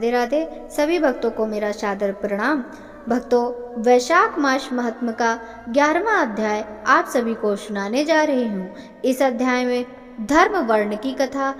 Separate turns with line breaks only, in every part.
राधे राधे। सभी भक्तों को मेरा सादर प्रणाम। भक्तों, वैशाख मास महात्म का 11वां अध्याय आप सभी को सुनाने जा रही हूँ। इस अध्याय में धर्म वर्ण की कथा,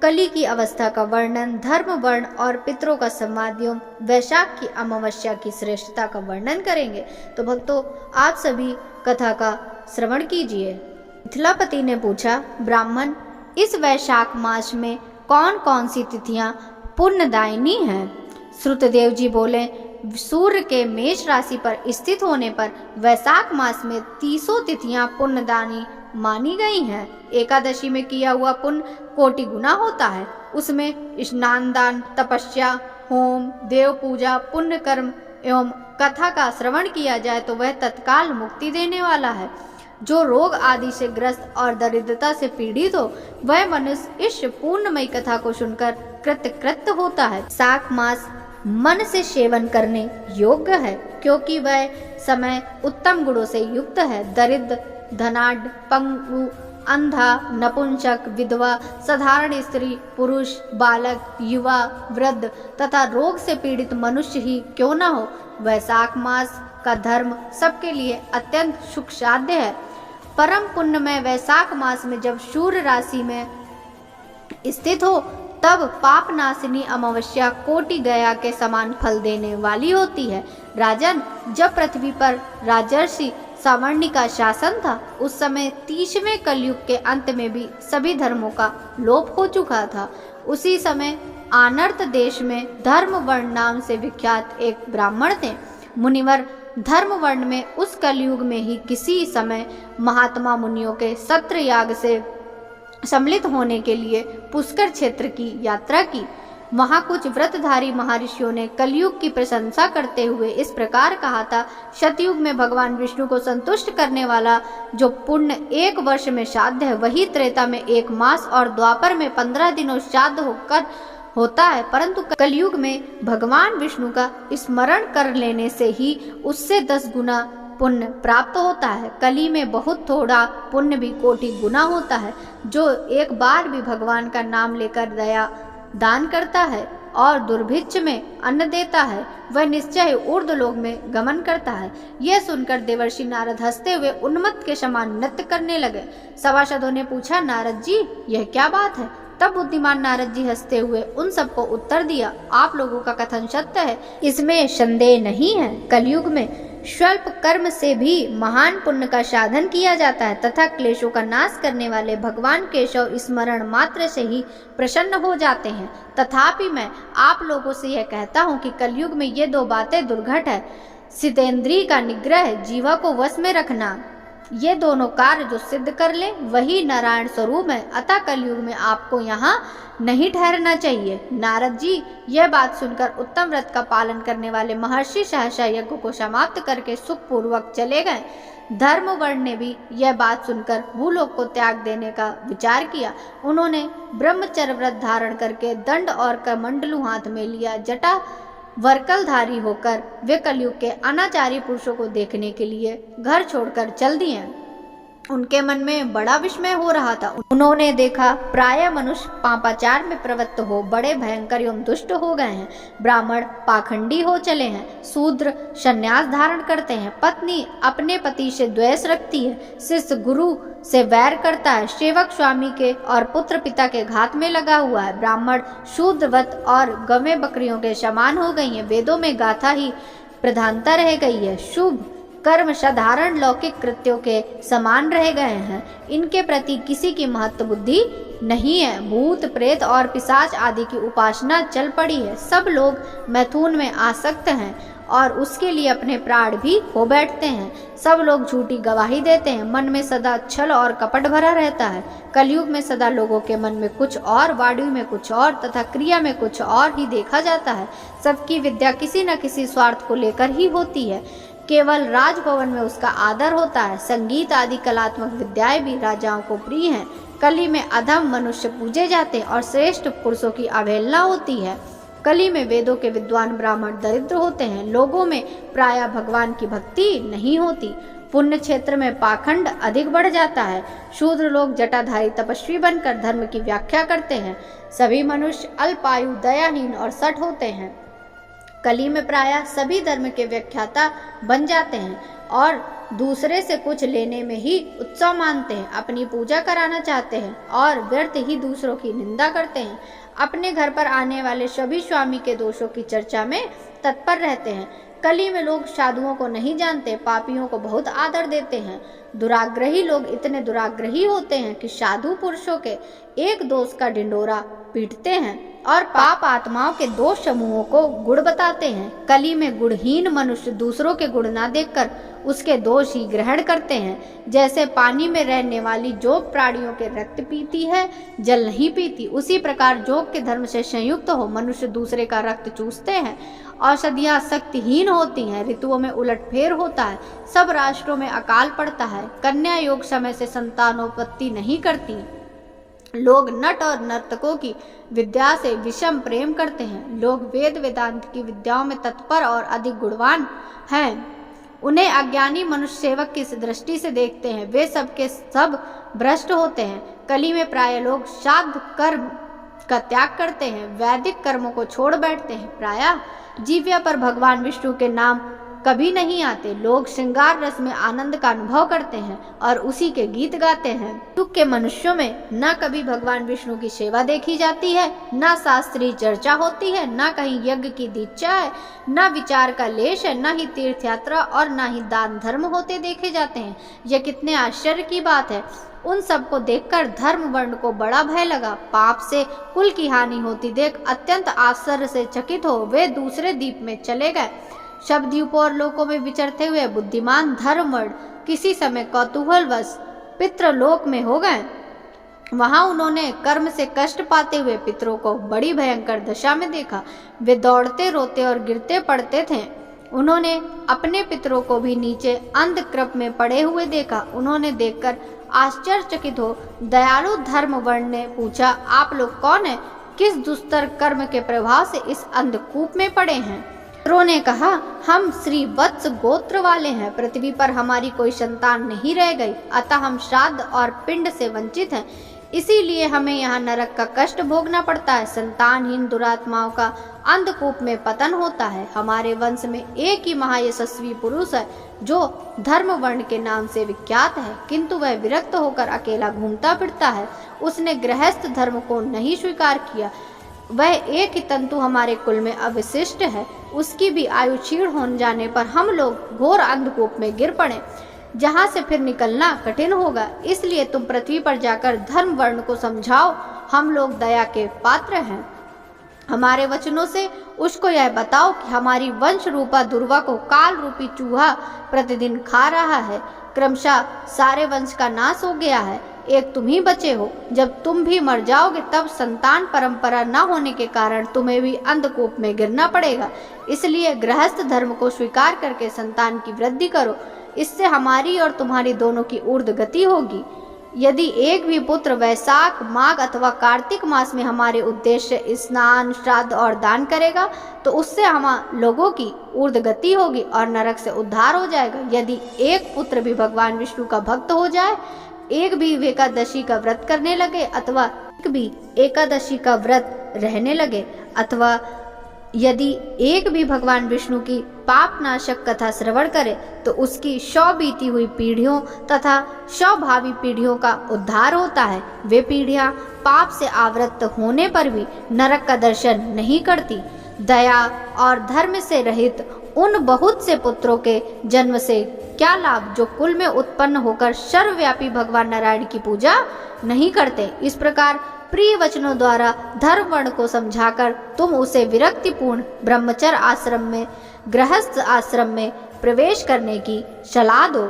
कली की अवस्था का वर्णन, धर्म वर्ण और पितरों का संवाद एवं वैशाख की अमावस्या की श्रेष्ठता का वर्णन करेंगे। तो भक्तों, आप सभी कथा का श्रवण कीजिए। मिथिलापति ने पूछा, ब्राह्मण, इस वैशाख मास में कौन कौन सी तिथियां पुण्यदायिनी हैं? श्रुतदेव जी बोले, सूर्य के मेष राशि पर स्थित होने पर वैशाख मास में 30 तिथियां पुण्यदानी मानी गई हैं। एकादशी में किया हुआ पुण्य कोटि गुना होता है। उसमें स्नान, दान, तपस्या, होम, देव पूजा, पुण्य कर्म एवं कथा का श्रवण किया जाए तो वह तत्काल मुक्ति देने वाला है। जो रोग आदि से ग्रस्त और दरिद्रता से पीड़ित हो, वह मनुष्य इस पूर्णमयी कथा को सुनकर कृतकृत होता है। वैशाख मास मन से सेवन करने योग्य है, क्योंकि वह समय उत्तम गुणों से युक्त है। दरिद्र, धनाढ्य, पंगु, अंधा, नपुंसक, विधवा, साधारण स्त्री, पुरुष, बालक, युवा, वृद्ध तथा रोग से पीड़ित मनुष्य ही क्यों न हो, वैशाख मास का धर्म सबके लिए अत्यंत सुख साध्य है। परम पुण्यमय वैशाख मास में जब सूर्य राशि में स्थित हो, तब पाप नाशिनी अमावस्या कोटि गया के समान फल देने वाली होती है। राजन, जब पृथ्वी पर राजर्षि सावर्णी का शासन था, उस समय 30वें कलयुग के अंत में भी सभी धर्मों का लोप हो चुका था। उसी समय आनर्त देश में धर्म वर्ण नाम से विख्यात एक ब्राह्मण थे। मुनिवर धर्म वर्ण में उस कलयुग में ही किसी समय महात्मा मुनियों के सत्र याग से सम्मिलित होने के लिए पुष्कर क्षेत्र की यात्रा की। वहां कुछ व्रतधारी महर्षियों ने कलयुग की प्रशंसा करते हुए इस प्रकार कहा था, सतयुग में भगवान विष्णु को संतुष्ट करने वाला जो पुण्य 1 वर्ष में श्राद्ध है, वही त्रेता में 1 मास और द्वापर में 15 दिनों श्राद्ध होकर होता है। परंतु कलयुग में भगवान विष्णु का स्मरण कर लेने से ही उससे 10 गुना पुण्य प्राप्त होता है। कली में बहुत थोड़ा पुण्य भी कोटि गुना होता है। जो एक बार भी भगवान का नाम लेकर दया दान करता है और दुर्भिक्ष में अन्न देता है, वह निश्चय ऊर्ध्वलोक में गमन करता है। यह सुनकर देवर्षि नारद हंसते हुए उन्मत्त के समान नृत्य करने लगे। सभासदों ने पूछा, नारद जी, यह क्या बात है? तब बुद्धिमान नारद जी हंसते हुए उन सबको उत्तर दिया, आप लोगों का कथन सत्य है, इसमें संदेह नहीं है। कलयुग में स्वल्प कर्म से भी महान पुण्य का साधन किया जाता है तथा क्लेशों का नाश करने वाले भगवान केशव स्मरण मात्र से ही प्रसन्न हो जाते हैं। तथापि मैं आप लोगों से यह कहता हूँ कि कलयुग में ये 2 बातें दुर्घट है। सितेंद्रिय का निग्रह, जीवा को वश में रखना, ये दोनों कार्य जो सिद्ध कर ले वही नारायण स्वरूप है। अतः कलयुग में आपको यहाँ नहीं ठहरना चाहिए। नारद जी यह बात सुनकर उत्तम व्रत का पालन करने वाले महर्षि सहसा यज्ञ को समाप्त करके सुखपूर्वक चले गए। धर्म वर्ण ने भी यह बात सुनकर भूलोक को त्याग देने का विचार किया। उन्होंने ब्रह्मचर्य व्रत धारण करके दंड और कमंडलू हाथ में लिया। जटा वर्कलधारी होकर वे कलयुग के अनाचारी पुरुषों को देखने के लिए घर छोड़कर चल दिए। उनके मन में बड़ा विस्मय हो रहा था। उन्होंने देखा प्राय मनुष्य पापाचार में प्रवृत्त हो बड़े भयंकर एवं दुष्ट हो गए हैं। ब्राह्मण पाखंडी हो चले हैं, शूद्र संन्यास धारण करते हैं, पत्नी अपने पति से द्वेष रखती है, शिष्य गुरु से वैर करता है, सेवक स्वामी के और पुत्र पिता के घात में लगा हुआ है। ब्राह्मण शूद्रवत और गवें बकरियों के समान हो गई हैं। वेदों में गाथा ही प्रधानता रह गई है। शुभ कर्म साधारण लौकिक कृत्यों के समान रह गए हैं। इनके प्रति किसी की महत्व बुद्धि नहीं है। भूत प्रेत और पिशाच आदि की उपासना चल पड़ी है। सब लोग मैथुन में आसक्त हैं और उसके लिए अपने प्राण भी खो बैठते हैं। सब लोग झूठी गवाही देते हैं। मन में सदा छल और कपट भरा रहता है। कलयुग में सदा लोगों के मन में कुछ और, वाणी में कुछ और तथा क्रिया में कुछ और ही देखा जाता है। सबकी विद्या किसी न किसी स्वार्थ को लेकर ही होती है। केवल राजभवन में उसका आदर होता है। संगीत आदि कलात्मक विद्याएं भी राजाओं को प्रिय हैं। कली में अधम मनुष्य पूजे जाते हैं और श्रेष्ठ पुरुषों की अवहेलना होती है। कली में वेदों के विद्वान ब्राह्मण दरिद्र होते हैं। लोगों में प्रायः भगवान की भक्ति नहीं होती। पुण्य क्षेत्र में पाखंड अधिक बढ़ जाता है। शूद्र लोग जटाधारी तपस्वी बनकर धर्म की व्याख्या करते हैं। सभी मनुष्य अल्पायु, दयाहीन और सठ होते हैं। कली में प्रायः सभी धर्म के व्याख्याता बन जाते हैं और दूसरे से कुछ लेने में ही उत्सव मानते हैं। अपनी पूजा कराना चाहते हैं और व्यर्थ ही दूसरों की निंदा करते हैं। अपने घर पर आने वाले सभी स्वामी के दोषों की चर्चा में तत्पर रहते हैं। कली में लोग साधुओं को नहीं जानते, पापियों को बहुत आदर देते हैं। दुराग्रही लोग इतने दुराग्रही होते हैं कि साधु पुरुषों के एक दोष का ढिंढोरा पीटते हैं और पाप आत्माओं के दो समूहों को गुण बताते हैं। कली में गुणहीन मनुष्य दूसरों के गुण ना देखकर उसके दोष ही ग्रहण करते हैं। जैसे पानी में रहने वाली जोग प्राणियों के रक्त पीती है, जल नहीं पीती, उसी प्रकार जोग के धर्म से संयुक्त हो मनुष्य दूसरे का रक्त चूसते हैं। औषधियाँ शक्तिहीन होती हैं, ऋतुओं में उलटफेर होता है, सब राष्ट्रों में अकाल पड़ता है, कन्या योग समय से संतानोत्पत्ति नहीं करती। लोग नट और नर्तकों की विद्या से विषम प्रेम करते हैं। लोग वेद वेदांत की विद्याओं में तत्पर और अधिक गुणवान हैं। उन्हें अज्ञानी मनुष्य सेवक की दृष्टि से देखते हैं। वे सब के सब भ्रष्ट होते हैं। कली में प्राय लोग श्राद्ध कर्म का त्याग करते हैं, वैदिक कर्मों को छोड़ बैठते हैं। प्रायः जीव्या पर भगवान विष्णु के नाम कभी नहीं आते। लोग श्रृंगार रस में आनंद का अनुभव करते हैं और उसी के गीत गाते हैं। युग के मनुष्यों में न कभी भगवान विष्णु की सेवा देखी जाती है, न शास्त्रीय चर्चा होती है, न कहीं यज्ञ की दीक्षा है, न विचार का लेश है, न ही तीर्थ यात्रा और न ही दान धर्म होते देखे जाते हैं। यह कितने आश्चर्य की बात है। उन सबको देखकर धर्म वर्ण को बड़ा भय लगा। पाप से कुल की हानि होती देख अत्यंत आश्चर्य से चकित हो वे दूसरे द्वीप में चले गए। शब्दद्वीपों और लोकों में विचरते हुए बुद्धिमान धर्मवर्ण किसी समय कौतूहलवश पितृलोक में हो गए। वहां उन्होंने कर्म से कष्ट पाते हुए पितरों को बड़ी भयंकर दशा में देखा। वे दौड़ते, रोते और गिरते पड़ते थे। उन्होंने अपने पितरों को भी नीचे अंधकृप में पड़े हुए देखा। उन्होंने देखकर आश्चर्यचकित हो दयालु धर्मवर्ण ने पूछा, आप लोग कौन हैं? किस दुस्तर कर्म के प्रभाव से इस अंधकूप में पड़े हैं? पितरों ने कहा, हम श्री वत्स गोत्र वाले हैं। पृथ्वी पर हमारी कोई संतान नहीं रह गई, अतः हम श्राद्ध और पिंड से वंचित हैं। इसीलिए हमें यहाँ नरक का कष्ट भोगना पड़ता है। संतानहीन दुरात्माओं का अंधकूप में पतन होता है। हमारे वंश में एक ही महायशस्वी पुरुष है जो धर्म वर्ण के नाम से विख्यात है, किंतु वह विरक्त होकर अकेला घूमता फिरता है। उसने गृहस्थ धर्म को नहीं स्वीकार किया। वह एक ही तंतु हमारे कुल में अवशिष्ट है। उसकी भी आयु क्षीण होने जाने पर हम लोग घोर अंधकूप में गिर पड़े, जहाँ से फिर निकलना कठिन होगा। इसलिए तुम पृथ्वी पर जाकर धर्म वर्ण को समझाओ। हम लोग दया के पात्र हैं। हमारे वचनों से उसको यह बताओ कि हमारी वंश रूपा दुर्वा को काल रूपी चूहा प्रतिदिन खा रहा है। क्रमशः सारे वंश का नाश हो गया है, एक तुम ही बचे हो। जब तुम भी मर जाओगे तब संतान परंपरा न होने के कारण तुम्हें भी अंधकूप में गिरना पड़ेगा। इसलिए गृहस्थ धर्म को स्वीकार करके संतान की वृद्धि करो। इससे हमारी और तुम्हारी दोनों की ऊर्ध्व गति होगी। यदि एक भी पुत्र वैशाख, माघ अथवा कार्तिक मास में हमारे उद्देश्य स्नान, श्राद्ध और दान करेगा तो उससे हम लोगों की ऊर्ध्व गति होगी और नरक से उद्धार हो जाएगा। यदि एक पुत्र भी भगवान विष्णु का भक्त हो जाए, एक भी एकादशी का व्रत करने लगे अथवा एक भी एकादशी का व्रत रहने लगे, अथवा यदि एक भी भगवान विष्णु की पाप नाशक कथा श्रवण करे तो उसकी 100 बीती हुई पीढ़ियों तथा 100 भावी पीढ़ियों का उद्धार होता है। वे पीढ़ियां पाप से आवृत होने पर भी नरक का दर्शन नहीं करती। दया और धर्म से रहित उन बहुत से पुत्रों के जन्म से क्या लाभ जो कुल में उत्पन्न होकर सर्वव्यापी भगवान नारायण की पूजा नहीं करते। इस प्रकार प्रिय वचनों द्वारा धर्म वर्ण को समझाकर तुम उसे विरक्तिपूर्ण ब्रह्मचर्य आश्रम में, गृहस्थ आश्रम में प्रवेश करने की सलाह दो।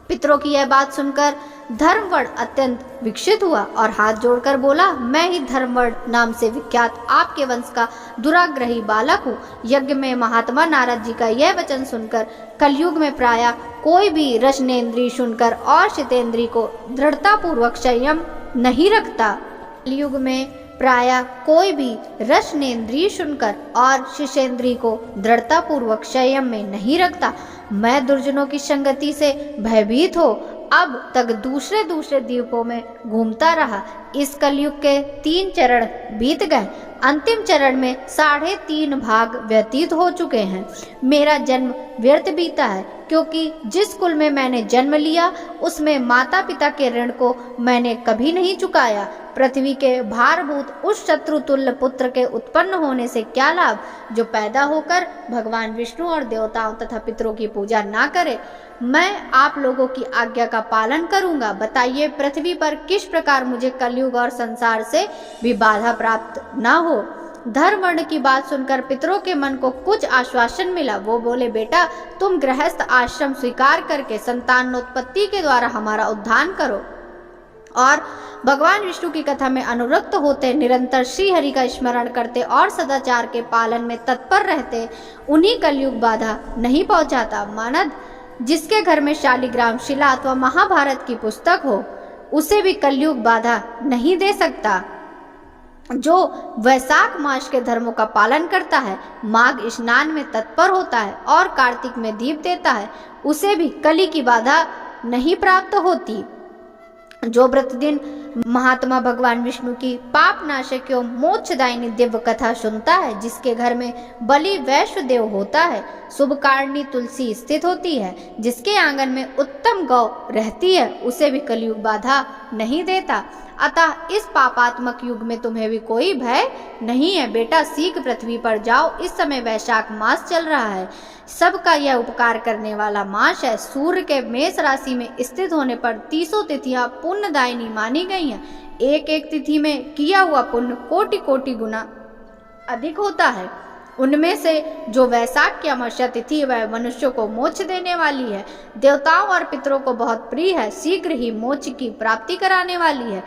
पितरों की यह बात सुनकर धर्मवर्ण अत्यंत विक्षित हुआ और हाथ जोड़कर बोला, मैं ही धर्मवर्ण नाम से विख्यात आपके वंश का दुराग्रही बालक हूँ। यज्ञ में महात्मा नारद जी का यह वचन सुनकर कलयुग में प्राय कोई भी रसनेन्द्रिय सुनकर और शितेंद्रिय को दृढ़ता पूर्वक संयम नहीं रखता। कलयुग में प्रायः कोई भी रसनेन्द्रिय सुनकर और शिशेन्द्रिय को दृढ़ता पूर्वक संयम में नहीं रखता। मैं दुर्जनों की संगति से भयभीत हो अब तक दूसरे दूसरे द्वीपों में घूमता रहा। इस कलयुग के 3 चरण बीत गए। अंतिम चरण में 3.5 भाग व्यतीत हो चुके हैं। मेरा जन्म व्यर्थ बीता है, क्योंकि जिस कुल में मैंने जन्म लिया उसमें माता पिता के ऋण को मैंने कभी नहीं चुकाया। पृथ्वी के भारभूत उस शत्रुतुल्य पुत्र के उत्पन्न होने से क्या लाभ, जो पैदा होकर भगवान विष्णु और देवताओं तथा पितरों की पूजा ना करे। मैं आप लोगों की आज्ञा का पालन करूंगा। बताइए, पृथ्वी पर किस प्रकार मुझे कलयुग और संसार से भी बाधा प्राप्त ना हो। धर्म वर्ण की बात सुनकर पितरों के मन को कुछ आश्वासन मिला। वो बोले, बेटा तुम गृहस्थ आश्रम स्वीकार करके संतानोत्पत्ति के द्वारा हमारा उद्धार करो और भगवान विष्णु की कथा में अनुरक्त होते, निरंतर श्री हरि का स्मरण करते और सदाचार के पालन में तत्पर रहते, उन्हीं कलयुग बाधा नहीं पहुंचाता। मानद जिसके घर में शालिग्राम शिला अथवा महाभारत की पुस्तक हो, उसे भी कलयुग बाधा नहीं दे सकता। जो वैशाख मास के धर्मों का पालन करता है, माघ स्नान में तत्पर होता है और कार्तिक में दीप देता है, उसे भी कली की बाधा नहीं प्राप्त होती। जो प्रतिदिन महात्मा भगवान विष्णु की पाप नाशक एवं मोक्षदायिनी दिव्य कथा सुनता है, जिसके घर में बलि वैश्व देव होता है, शुभ कारिणी तुलसी स्थित होती है, जिसके आंगन में उत्तम गौ रहती है, उसे भी कलयुग बाधा नहीं देता। अतः इस पापात्मक युग में तुम्हें भी कोई भय नहीं है। बेटा शीघ्र पृथ्वी पर जाओ, इस समय वैशाख मास चल रहा है, सबका यह उपकार करने वाला मास है। सूर्य के मेष राशि में स्थित होने पर 30 तिथियां पुण्यदायिनी मानी गई हैं। एक एक तिथि में किया हुआ पुण्य कोटि कोटि गुना अधिक होता है। उनमें से जो वैशाख की अमावस्या तिथि है, वह मनुष्यों को मोक्ष देने वाली है, देवताओं और पितरों को बहुत प्रिय है, शीघ्र ही मोक्ष की प्राप्ति कराने वाली है।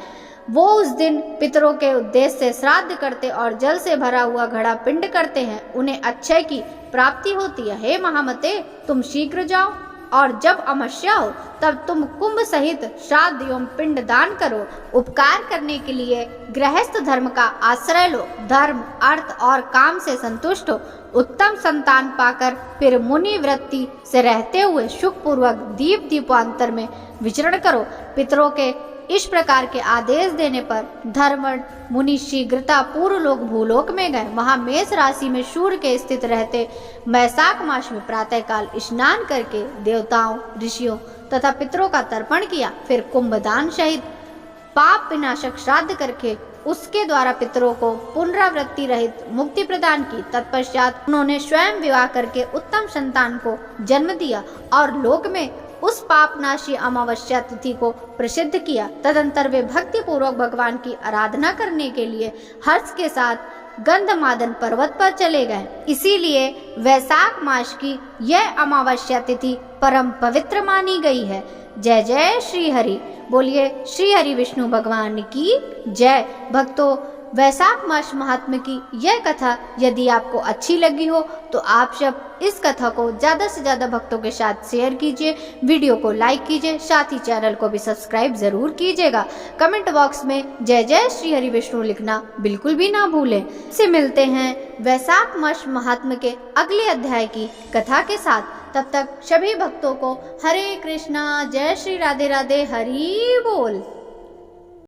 वो उस दिन पितरों के उद्देश्य से श्राद्ध करते और जल से भरा हुआ घड़ा पिंड करते हैं, उन्हें अक्षय की प्राप्ति होती है। हे महामते, तुम शीघ्र जाओ और जब अमावस्या हो तब तुम कुंभ सहित श्राद्ध एवं पिंड दान करो। उपकार करने के लिए गृहस्थ धर्म का आश्रय लो, धर्म अर्थ और काम से संतुष्ट हो, उत्तम संतान पाकर फिर मुनि वृत्ति से रहते हुए सुख पूर्वक दीपांतर में विचरण करो। पितरों के इस प्रकार के आदेश देने पर धर्मण मुनि शीघ्रता पूर्व लोक भूलोक में गए। वहां मेष राशि में सूर्य के स्थित रहते वैशाख मास में प्रातः काल स्नान करके देवताओं, ऋषियों तथा पितरों का तर्पण किया, फिर कुंभदान सहित पाप विनाशक श्राद्ध करके उसके द्वारा पितरों को पुनरावृत्ति रहित मुक्ति प्रदान की। तत्पश्चात उन्होंने स्वयं विवाह करके उत्तम संतान को जन्म दिया और लोक में उस पापनाशी अमावस्या तिथि को प्रसिद्ध किया। तदंतर वे भक्ति पूर्वक भगवान की आराधना करने के लिए हर्ष के साथ गंधमादन पर्वत पर चले गए। इसीलिए वैशाख मास की यह अमावस्या तिथि परम पवित्र मानी गई है। जय जय श्री हरि। बोलिए श्री हरि विष्णु भगवान की जय। भक्तों, वैशाख मास महात्म्य की यह कथा यदि आपको अच्छी लगी हो तो आप सब इस कथा को ज़्यादा से ज़्यादा भक्तों के साथ शेयर कीजिए, वीडियो को लाइक कीजिए, साथ ही चैनल को भी सब्सक्राइब जरूर कीजिएगा। कमेंट बॉक्स में जय जय श्री हरि विष्णु लिखना बिल्कुल भी ना भूलें। से मिलते हैं वैशाख मास महात्म्य के अगले अध्याय की कथा के साथ। तब तक सभी भक्तों को हरे कृष्णा, जय श्री राधे राधे, हरि बोल।